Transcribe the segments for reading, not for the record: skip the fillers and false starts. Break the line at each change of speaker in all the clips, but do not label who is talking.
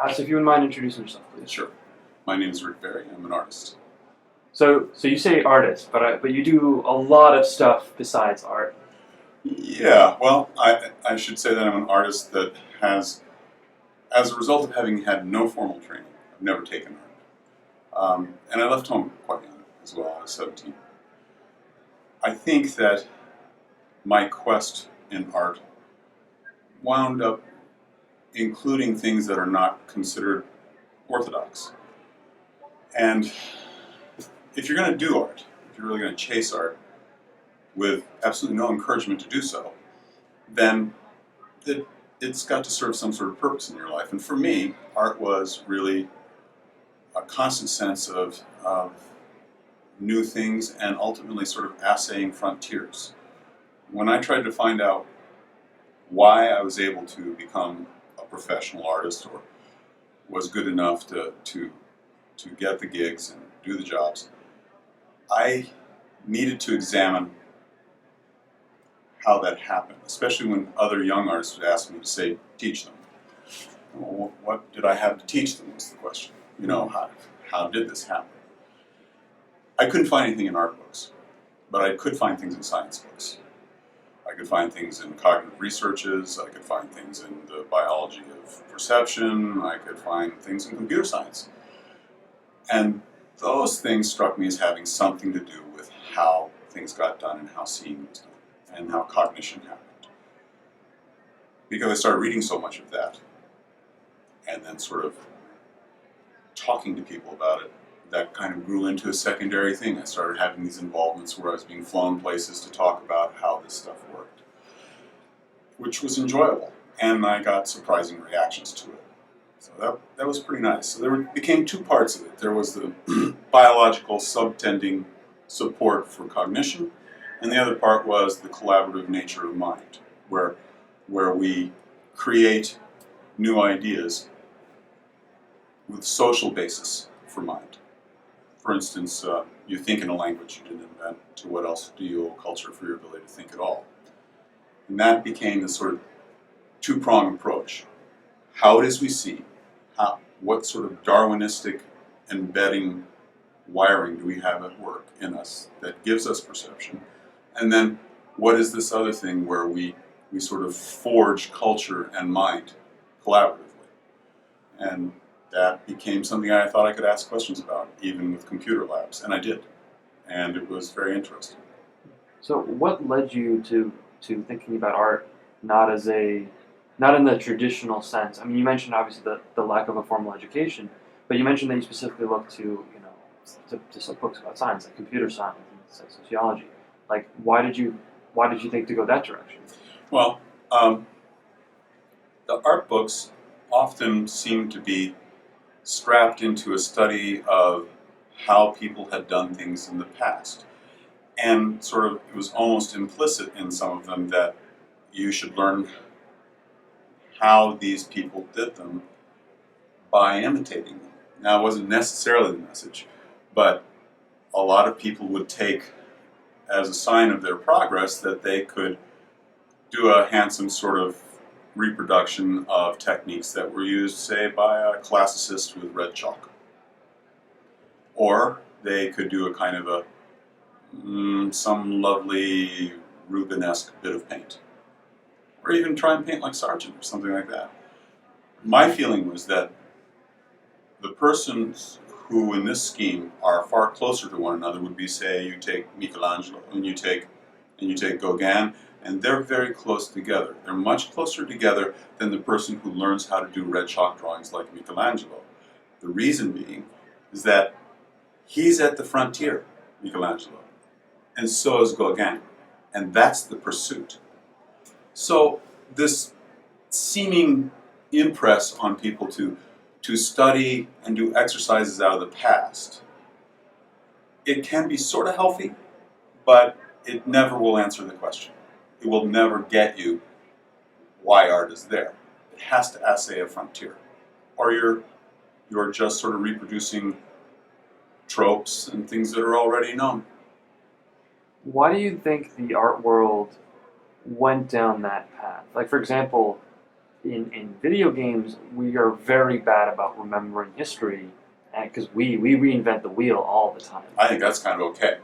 So if you wouldn't mind introducing yourself, please.
Sure. My name is Rick Berry. I'm an artist.
So you say artist, but you do a lot of stuff besides art.
Yeah, well, I should say that I'm an artist that has, as a result of having had no formal training, I've never taken art. And I left home quite young as well. I was 17. I think that my quest in art wound up including things that are not considered orthodox. And if you're going to do art, if you're really going to chase art with absolutely no encouragement to do so, then it's got to serve some sort of purpose in your life. And for me, art was really a constant sense of new things and ultimately sort of assaying frontiers. When I tried to find out why I was able to become a professional artist or was good enough to get the gigs and do the jobs, I needed to examine how that happened, especially when other young artists would ask me to, say, teach them. Well, what did I have to teach them was the question. You know, how did this happen? I couldn't find anything in art books, but I could find things in science books. I could find things in cognitive researches, I could find things in the biology of perception, I could find things in computer science. And those things struck me as having something to do with how things got done and how seeing was done and how cognition happened. Because I started reading so much of that and then sort of talking to people about it, that kind of grew into a secondary thing. I started having these involvements where I was being flown places to talk about how this stuff worked, which was enjoyable, and I got surprising reactions to it. So that was pretty nice. So there became two parts of it. There was the biological subtending support for cognition, and the other part was the collaborative nature of mind, where we create new ideas with social basis for mind. For instance, you think in a language you didn't invent, to what else do you owe culture for your ability to think at all? And that became the sort of two-pronged approach. How it is we see, what sort of Darwinistic embedding wiring do we have at work in us that gives us perception? And then what is this other thing where we sort of forge culture and mind collaboratively? And that became something I thought I could ask questions about, even with computer labs, and I did. And it was very interesting.
So what led you to thinking about art not in the traditional sense? I mean, you mentioned obviously the lack of a formal education, but you mentioned that you specifically looked to some books about science, like computer science and sociology. Like, why did you think to go that direction?
Well, the art books often seem to be strapped into a study of how people had done things in the past. And sort of, it was almost implicit in some of them that you should learn how these people did them by imitating them. Now, it wasn't necessarily the message, but a lot of people would take as a sign of their progress that they could do a handsome sort of reproduction of techniques that were used, say, by a classicist with red chalk. Or they could do a kind of some lovely Rubenesque bit of paint. Or even try and paint like Sargent or something like that. My feeling was that the persons who in this scheme are far closer to one another would be, say, you take Michelangelo and you take Gauguin, and they're very close together. They're much closer together than the person who learns how to do red chalk drawings like Michelangelo. The reason being is that he's at the frontier, Michelangelo, and so is Gauguin, and that's the pursuit. So this seeming impress on people to study and do exercises out of the past, it can be sort of healthy, but it never will answer the question. It will never get you why art is there. It has to assay a frontier. Or you're just sort of reproducing tropes and things that are already known.
Why do you think the art world went down that path? Like, for example, in video games, we are very bad about remembering history, because we reinvent the wheel all the time.
I think that's kind of okay.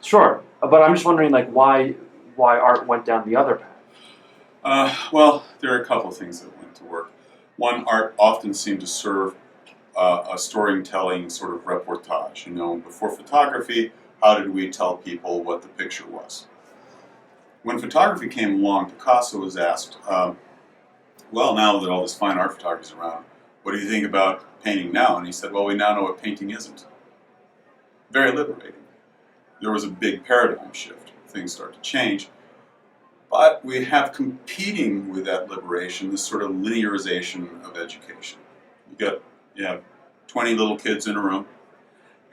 Sure, but I'm just wondering, like, why art went down the other path.
Well, there are a couple of things that went to work. One, art often seemed to serve a storytelling sort of reportage. Before photography, how did we tell people what the picture was? When photography came along, Picasso was asked, well, now that all this fine art photography is around, what do you think about painting now? And he said, well, we now know what painting isn't. Very liberating. There was a big paradigm shift. Things start to change. But we have competing with that liberation, this sort of linearization of education. You have 20 little kids in a room,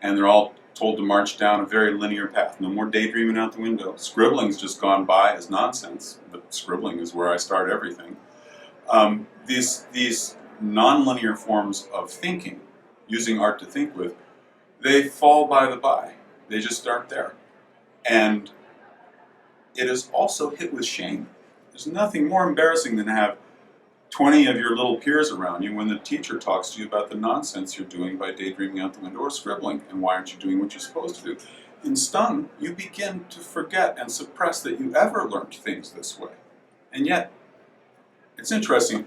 and they're all told to march down a very linear path. No more daydreaming out the window. Scribbling's just gone by as nonsense, but scribbling is where I start everything. These non-linear forms of thinking, using art to think with, they fall by the by. They just aren't there. And it is also hit with shame. There's nothing more embarrassing than to have 20 of your little peers around you when the teacher talks to you about the nonsense you're doing by daydreaming out the window or scribbling, and why aren't you doing what you're supposed to do. In stun, you begin to forget and suppress that you ever learned things this way. And yet, it's interesting,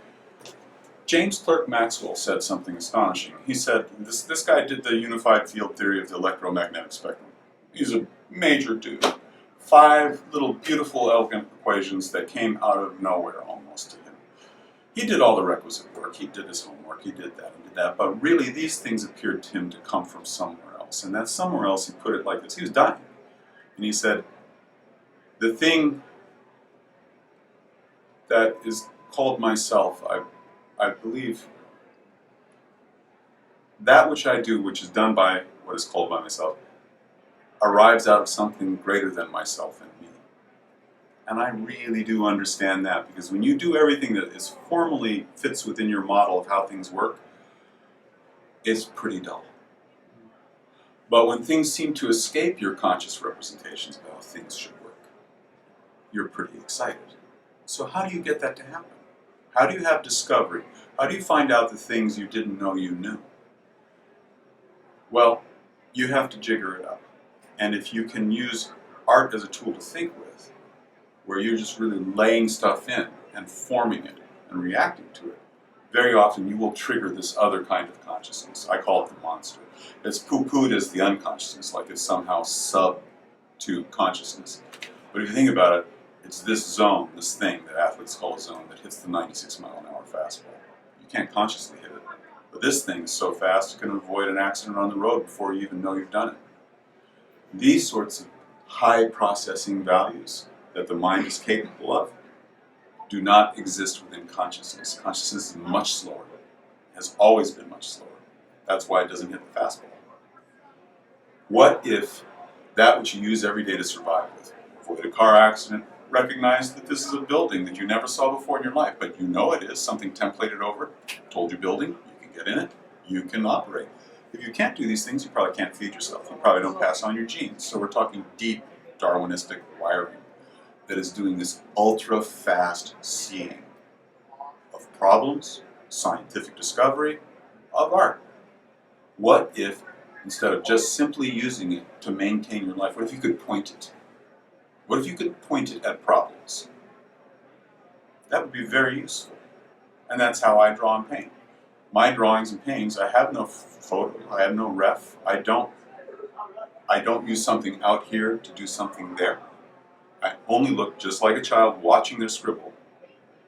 James Clerk Maxwell said something astonishing. He said, this guy did the unified field theory of the electromagnetic spectrum. He's a major dude. 5 little beautiful, elegant equations that came out of nowhere almost to him. He did all the requisite work, he did his homework, he did that and did that, but really these things appeared to him to come from somewhere else. And that somewhere else, he put it like this, he was dying. And he said, the thing that is called myself, I believe, that which I do, which is done by what is called by myself, arrives out of something greater than myself and me. And I really do understand that, because when you do everything that is formally fits within your model of how things work, it's pretty dull. But when things seem to escape your conscious representations of how things should work, you're pretty excited. So how do you get that to happen? How do you have discovery? How do you find out the things you didn't know you knew? Well, you have to jigger it up. And if you can use art as a tool to think with, where you're just really laying stuff in and forming it and reacting to it, very often you will trigger this other kind of consciousness. I call it the monster. It's poo-pooed as the unconsciousness, like it's somehow sub to consciousness. But if you think about it, it's this zone, this thing that athletes call a zone, that hits the 96-mile-an-hour fastball. You can't consciously hit it. But this thing is so fast, you can avoid an accident on the road before you even know you've done it. These sorts of high processing values that the mind is capable of do not exist within consciousness. Consciousness is much slower, has always been much slower. That's why it doesn't hit the fastball. What if that which you use every day to survive with, avoid a car accident, recognize that this is a building that you never saw before in your life, but you know it is, something templated over, told you building, you can get in it, you can operate. If you can't do these things, you probably can't feed yourself. You probably don't pass on your genes. So we're talking deep Darwinistic wiring that is doing this ultra-fast seeing of problems, scientific discovery, of art. What if, instead of just simply using it to maintain your life, what if you could point it? What if you could point it at problems? That would be very useful. And that's how I draw and paint. My drawings and paintings, I have no photo, I have no ref. I don't use something out here to do something there. I only look just like a child watching their scribble.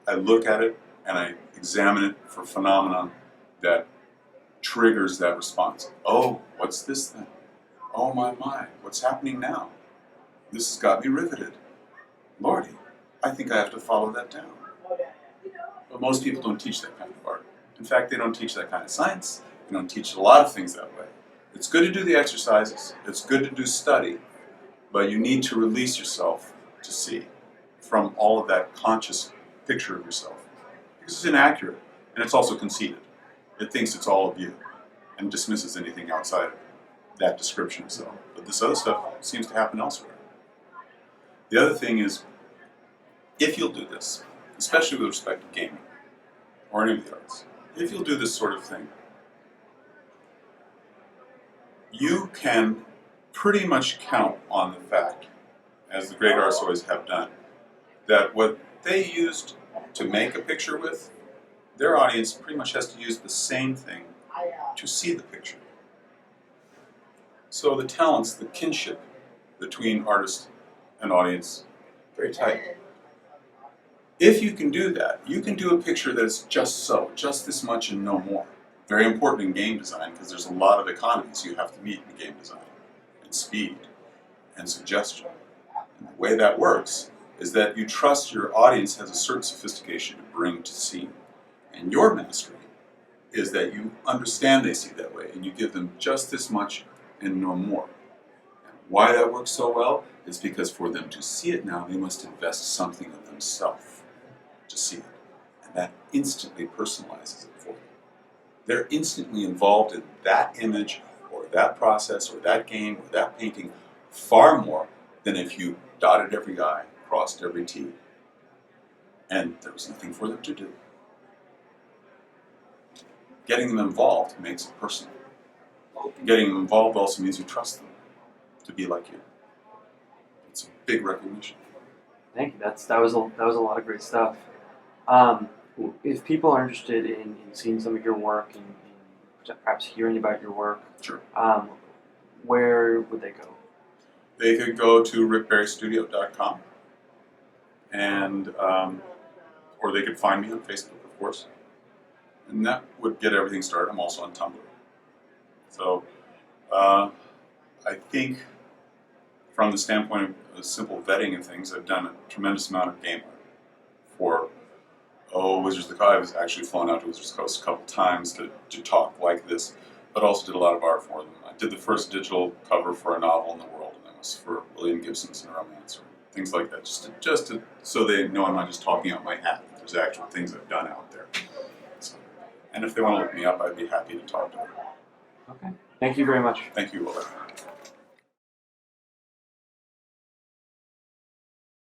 I look at it and I examine it for phenomenon that triggers that response. Oh, what's this thing? Oh my, what's happening now? This has got me riveted. Lordy, I think I have to follow that down. But most people don't teach that kind of art. In fact, they don't teach that kind of science. They don't teach a lot of things that way. It's good to do the exercises. It's good to do study. But you need to release yourself to see from all of that conscious picture of yourself. Because it's inaccurate, and it's also conceited. It thinks it's all of you, and dismisses anything outside of that description of self. But this other stuff seems to happen elsewhere. The other thing is, if you'll do this, especially with respect to gaming, or any of the arts, if you'll do this sort of thing, you can pretty much count on the fact, as the great artists always have done, that what they used to make a picture with, their audience pretty much has to use the same thing to see the picture. So the talents, the kinship between artist and audience, very tight. If you can do that, you can do a picture that's just so, just this much and no more. Very important in game design because there's a lot of economies you have to meet in game design, and speed, and suggestion. And the way that works is that you trust your audience has a certain sophistication to bring to scene. And your mastery is that you understand they see that way and you give them just this much and no more. And why that works so well is because for them to see it now, they must invest something of themselves to see it. And that instantly personalizes it for them. They're instantly involved in that image or that process or that game or that painting far more than if you dotted every I, crossed every T, and there was nothing for them to do. Getting them involved makes it personal. Getting them involved also means you trust them to be like you. It's a big recognition.
Thank you. That was a lot of great stuff. If people are interested in seeing some of your work and perhaps hearing about your work,
Sure.
Where would they go?
They could go to rickberrystudio.com and or they could find me on Facebook, of course. And that would get everything started. I'm also on Tumblr. So I think from the standpoint of simple vetting of things, I've done a tremendous amount of game art for Wizards of the Coast. I've actually flown out to Wizards of the Coast a couple times to talk like this, but also did a lot of art for them. I did the first digital cover for a novel in the world, and that was for William Gibson's Neuromancer, things like that, just to so they know I'm not just talking out my hat. There's actual things I've done out there. So, and if they want to look me up, I'd be happy to talk to them.
Okay. Thank you very much.
Thank you, Willard.